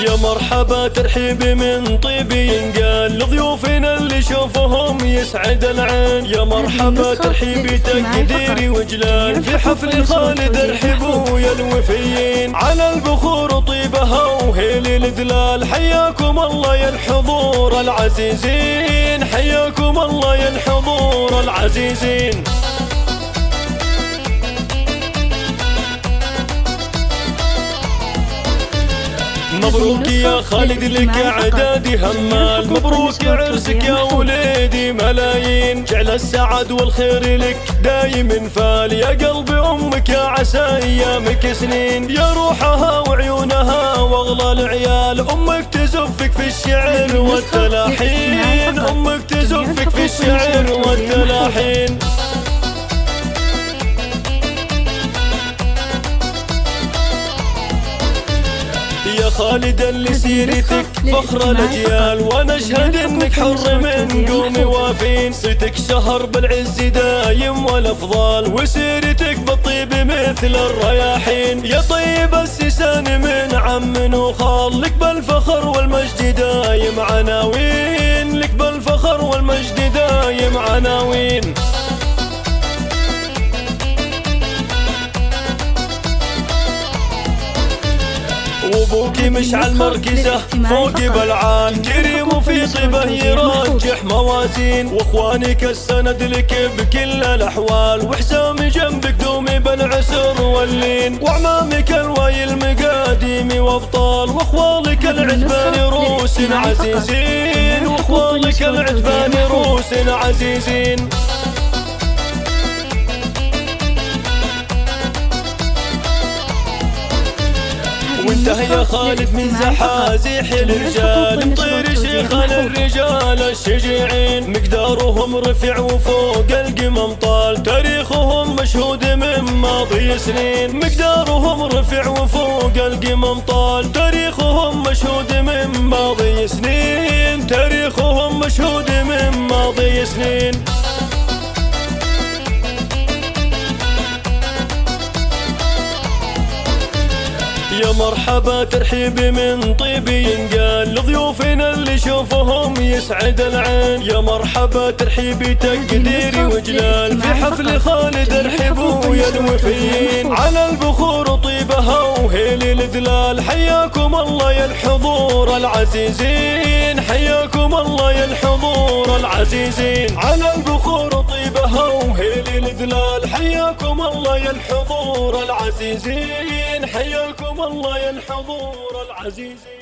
يا مرحبا ترحيب من طيب ينقال لضيوفنا اللي شوفهم يسعد العين. يا مرحبا ترحيب تقديري وجلال في حفل خالد ارحبوا يا الوفيين. على البخور طيبها وهيل الدلال حياكم الله يا الحضور العزيزين. حياكم الله يا الحضور العزيزين. مبروك يا خالد لك اعدادي همال، مبروك عرسك يا وليدي ملايين. جعل السعد والخير لك دايم فال، يا قلبي امك يا عسى ايامك سنين. يا روحها وعيونها واغلى العيال، امك تزفك في الشعر والتلاحين. امك تزفك في الشعر والتلاحين. يا خالد اللي سيرتك فخر الاجيال، ونشهد انك حر من قوم وافين. صيتك شهر بالعز دايم والافضال، وسيرتك بالطيب مثل الرياحين. يا طيب السسان من عم وخال، لك بالفخر والمجد دايم عناوين. لك بالفخر والمجد دايم عناوين. وابوك مشعل مركزه فوق بالعال، كريم وفي طيبه يرجح موازين. واخوانك السند لك بكل الاحوال، وحسامي جنبك دومي بالعسر واللين. واعمامك الواي المقاديم وابطال، واخوالك العتبان روس عزيزين. واخوالك العتبان روس عزيزين. وانته يا خالد من زحازيح الرجال، مطير شيخان الرجال الشجيعين. مقدارهم رفع وفوق القمم طال، تاريخهم مشهود من ماضي سنين. مقدارهم رفع وفوق القمم طال، تاريخهم مشهود من ماضي سنين. تاريخهم مشهود من ماضي سنين. يا مرحبا ترحيب من طيب ينقال لضيوفنا اللي شوفهم يسعد العين. يا مرحبا ترحيب تقديري وجلال في حفل خالد ارحبوا يا الوفيين. على البخور طيبها وهيل الدلال حياكم الله يا الحضور العزيزين. حياكم الله يا الحضور العزيزين. على البخور طيبها وهيل الدلال حياكم الله يا الحضور العزيزين. حياكم الله يا الحضور العزيزين.